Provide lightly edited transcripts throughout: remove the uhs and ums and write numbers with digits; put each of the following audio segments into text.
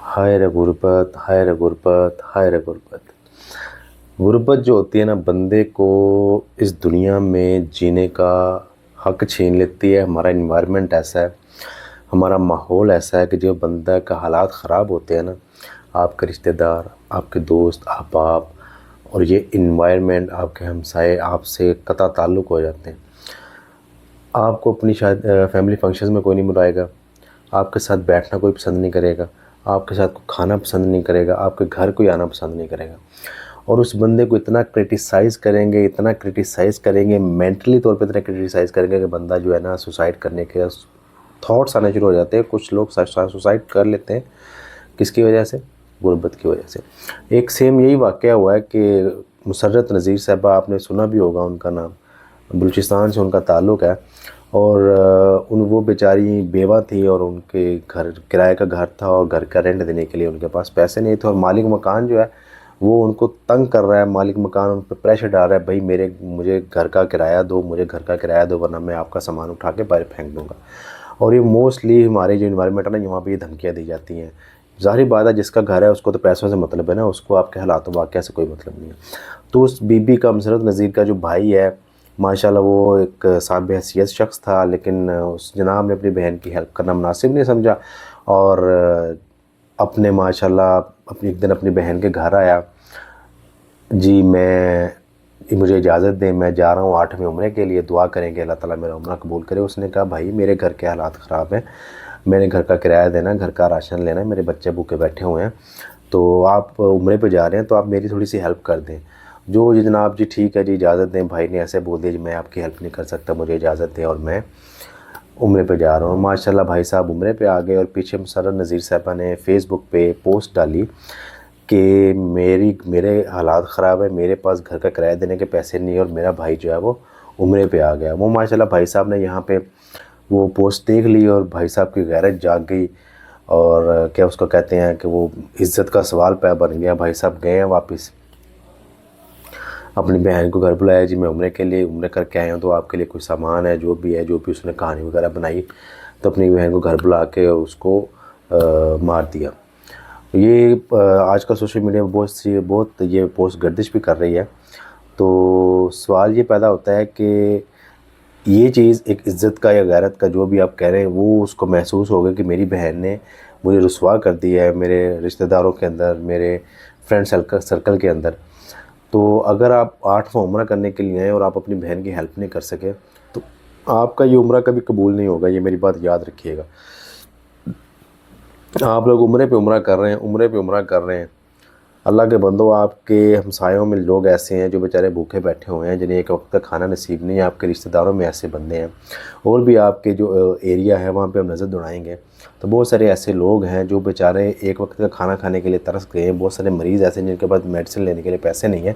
ہائے رے غربت، ہائے رے غربت، ہائے رے غربت۔ غربت جو ہوتی ہے نا، بندے کو اس دنیا میں جینے کا حق چھین لیتی ہے۔ ہمارا انوائرمنٹ ایسا ہے، ہمارا ماحول ایسا ہے کہ جو بندہ کا حالات خراب ہوتے ہیں نا، آپ کے رشتہ دار، آپ کے دوست، احباب اور یہ انوائرمنٹ، آپ کے ہمسائے آپ سے قطع تعلق ہو جاتے ہیں۔ آپ کو اپنی شاید فیملی فنکشنز میں کوئی نہیں بلائے گا، آپ کے ساتھ بیٹھنا کوئی پسند نہیں کرے گا، آپ کے ساتھ کوئی کھانا پسند نہیں کرے گا، آپ کے گھر کوئی آنا پسند نہیں کرے گا، اور اس بندے کو اتنا کرٹیسائز کریں گے، اتنا کرٹیسائز کریں گے، مینٹلی طور پہ اتنا کرٹیسائز کریں گے کہ بندہ جو ہے نا سوسائڈ کرنے کے تھاٹس آنے شروع ہو جاتے ہیں۔ کچھ لوگ سوسائڈ کر لیتے ہیں، کس کی وجہ سے؟ غربت کی وجہ سے۔ ایک سیم یہی واقعہ ہوا ہے کہ مسرت نذیر صاحبہ، آپ نے سنا بھی ہوگا ان کا نام، بلوچستان سے ان کا تعلق ہے، اور وہ بیچاری بیوہ تھی، اور ان کے گھر کرائے کا گھر تھا، اور گھر کا رینٹ دینے کے لیے ان کے پاس پیسے نہیں تھے، اور مالک مکان جو ہے وہ ان کو تنگ کر رہا ہے۔ مالک مکان ان پہ پریشر ڈال رہا ہے، بھائی مجھے گھر کا کرایہ دو، مجھے گھر کا کرایہ دو، ورنہ میں آپ کا سامان اٹھا کے باہر پھینک دوں گا۔ اور یہ موسٹلی ہمارے جو انوائرمنٹ ہے نا، یہاں پہ یہ دھمکیاں دی جاتی ہیں۔ ظاہر بات ہے، جس کا گھر ہے اس کو تو پیسوں سے مطلب ہے نا، اس کو آپ کے حالات و واقعہ سے کوئی مطلب نہیں ہے۔ تو اس بی بی کا، مسرت نذیر کا جو بھائی ہے، ماشاءاللہ وہ ایک صاحب حیثیت شخص تھا، لیکن اس جناب نے اپنی بہن کی ہیلپ کرنا مناسب نہیں سمجھا، اور اپنے ماشاءاللہ ایک دن اپنی بہن کے گھر آیا، جی مجھے اجازت دیں، میں جا رہا ہوں 8ویں عمرے کے لیے، دعا کریں کہ اللہ تعالیٰ میرا عمرہ قبول کرے۔ اس نے کہا، بھائی میرے گھر کے حالات خراب ہیں، میں نے گھر کا کرایہ دینا، گھر کا راشن لینا ہے، میرے بچے بھوکے بیٹھے ہوئے ہیں، تو آپ عمرے پہ جا رہے ہیں تو آپ میری تھوڑی سی ہیلپ کر دیں۔ جو جی جناب، جی ٹھیک ہے جی، اجازت دیں۔ بھائی نے ایسے بول دیا، جی میں آپ کی ہیلپ نہیں کر سکتا، مجھے اجازت دیں اور میں عمرے پہ جا رہا ہوں۔ ماشاءاللہ بھائی صاحب عمرے پہ آ گئے، اور پیچھے مسرت نذیر صاحبہ نے فیس بک پہ پوسٹ ڈالی کہ میرے حالات خراب ہیں، میرے پاس گھر کا کرایہ دینے کے پیسے نہیں ہیں، اور میرا بھائی جو ہے وہ عمرے پہ آ گیا۔ وہ ماشاءاللہ بھائی صاحب نے یہاں پہ وہ پوسٹ دیکھ لی، اور بھائی صاحب کی غیرت جاگ گئی، اور کیا اس کو کہتے ہیں کہ وہ عزت کا سوال پہ بن گیا۔ بھائی صاحب گئے ہیں واپس، اپنی بہن کو گھر بلایا، جی میں عمرے کے لیے عمرے کر کے آیا ہوں، تو آپ کے لیے کوئی سامان ہے، جو بھی اس نے کہانی وغیرہ بنائی، تو اپنی بہن کو گھر بلا کے اس کو مار دیا۔ یہ آج کل سوشل میڈیا میں بہت یہ پوسٹ گردش بھی کر رہی ہے۔ تو سوال یہ پیدا ہوتا ہے کہ یہ چیز ایک عزت کا یا غیرت کا جو بھی آپ کہہ رہے ہیں، وہ اس کو محسوس ہوگا کہ میری بہن نے مجھے رسوا کر دیا ہے میرے رشتہ داروں کے اندر، میرے فرینڈ سرکل کے اندر۔ تو اگر آپ 8واں عمرہ کرنے کے لیے آئیں اور آپ اپنی بہن کی ہیلپ نہیں کر سکے، تو آپ کا یہ عمرہ کبھی قبول نہیں ہوگا، یہ میری بات یاد رکھیے گا۔ آپ لوگ عمرے پہ عمرہ کر رہے ہیں، عمرے پہ عمرہ کر رہے ہیں، اللہ کے بندو، آپ کے ہمسایوں میں لوگ ایسے ہیں جو بیچارے بھوکے بیٹھے ہوئے ہیں، جنہیں ایک وقت کا کھانا نصیب نہیں ہے۔ آپ کے رشتہ داروں میں ایسے بندے ہیں، اور بھی آپ کے جو ایریا ہے وہاں پہ ہم نظر دوڑائیں گے تو بہت سارے ایسے لوگ ہیں جو بیچارے ایک وقت کا کھانا کھانے کے لیے ترس گئے ہیں۔ بہت سارے مریض ایسے ہیں جن کے پاس میڈیسن لینے کے لیے پیسے نہیں ہیں،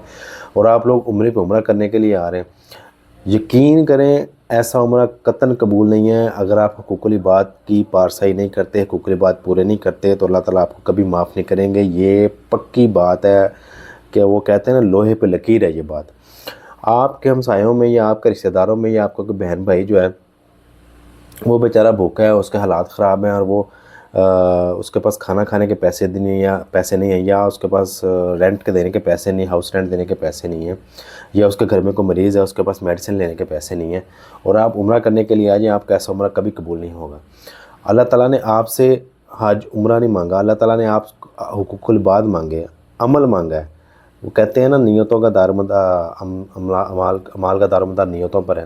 اور آپ لوگ عمرے پہ عمرہ کرنے کے لیے آ رہے ہیں۔ یقین کریں، ایسا عمرہ قطعاً قبول نہیں ہے۔ اگر آپ حقوق العباد کی پارسائی نہیں کرتے، حقوق العباد پورے نہیں کرتے، تو اللہ تعالیٰ آپ کو کبھی معاف نہیں کریں گے۔ یہ پکی بات ہے کہ وہ کہتے ہیں نا، لوہے پہ لکیر ہے یہ بات۔ آپ کے ہمسایوں میں یا آپ کے رشتہ داروں میں یا آپ کا کوئی بہن بھائی جو ہے وہ بیچارہ بھوکا ہے، اس کے حالات خراب ہیں، اور وہ اس کے پاس کھانا کھانے کے پیسے نہیں ہیں، یا اس کے پاس رینٹ کے دینے کے پیسے نہیں، ہاؤس رینٹ دینے کے پیسے نہیں ہیں، یا اس کے گھر میں کوئی مریض ہے، اس کے پاس میڈیسن لینے کے پیسے نہیں ہیں، اور آپ عمرہ کرنے کے لیے آ جائیں، آپ کا ایسا عمرہ کبھی قبول نہیں ہوگا۔ اللہ تعالیٰ نے آپ سے حج عمرہ نہیں مانگا، اللہ تعالیٰ نے آپ حقوق العباد مانگے، عمل مانگا ہے۔ وہ کہتے ہیں نا، نیتوں کا دارمدار، اعمال کا دارمدار نیتوں پر ہے۔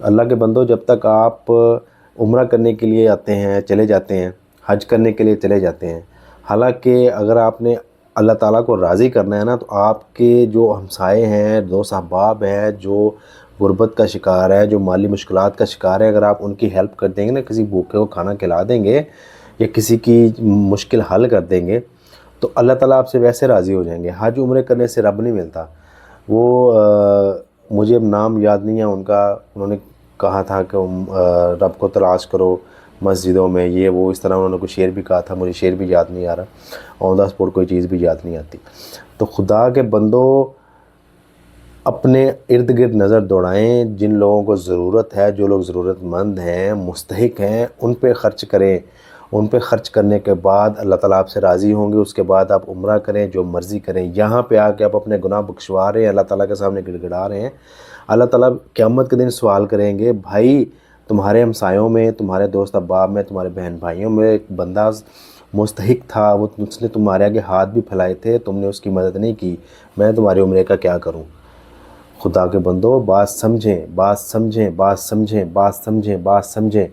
اللہ کے بندو، جب تک آپ عمرہ کرنے کے لیے آتے ہیں، چلے جاتے ہیں، حج کرنے کے لیے چلے جاتے ہیں، حالانکہ اگر آپ نے اللہ تعالیٰ کو راضی کرنا ہے نا، تو آپ کے جو ہمسائے ہیں، دوست احباب ہیں، جو غربت کا شکار ہے، جو مالی مشکلات کا شکار ہے، اگر آپ ان کی ہیلپ کر دیں گے نا، کسی بھوکے کو کھانا کھلا دیں گے یا کسی کی مشکل حل کر دیں گے، تو اللہ تعالیٰ آپ سے ویسے راضی ہو جائیں گے۔ حج عمرے کرنے سے رب نہیں ملتا۔ وہ مجھے اب نام یاد نہیں ہے ان کا، انہوں نے کہا تھا کہ رب کو تلاش کرو مسجدوں میں، یہ وہ اس طرح انہوں نے کوئی شعر بھی کہا تھا، مجھے شعر بھی یاد نہیں آ رہا، آن دا اسپاٹ کوئی چیز بھی یاد نہیں آتی۔ تو خدا کے بندو، اپنے ارد گرد نظر دوڑائیں، جن لوگوں کو ضرورت ہے، جو لوگ ضرورت مند ہیں، مستحق ہیں، ان پہ خرچ کریں، ان پہ خرچ کرنے کے بعد اللہ تعالیٰ آپ سے راضی ہوں گے. اس کے بعد آپ عمرہ کریں, جو مرضی کریں. یہاں پہ آ کے آپ اپنے گناہ بخشوا رہے ہیں, اللہ تعالیٰ کے سامنے گڑ گڑا رہے ہیں. اللہ تعالیٰ قیامت کے دن سوال کریں گے, بھائی تمہارے ہمسایوں میں, تمہارے دوست احباب میں, تمہارے بہن بھائیوں میں ایک بندہ مستحق تھا, وہ اس نے تمہارے آگے ہاتھ بھی پھیلائے تھے, تم نے اس کی مدد نہیں کی, میں تمہاری عمرے کا کیا کروں. خدا کے بندو, بات سمجھیں, بات سمجھیں, بات سمجھیں, بات سمجھیں, بات سمجھیں.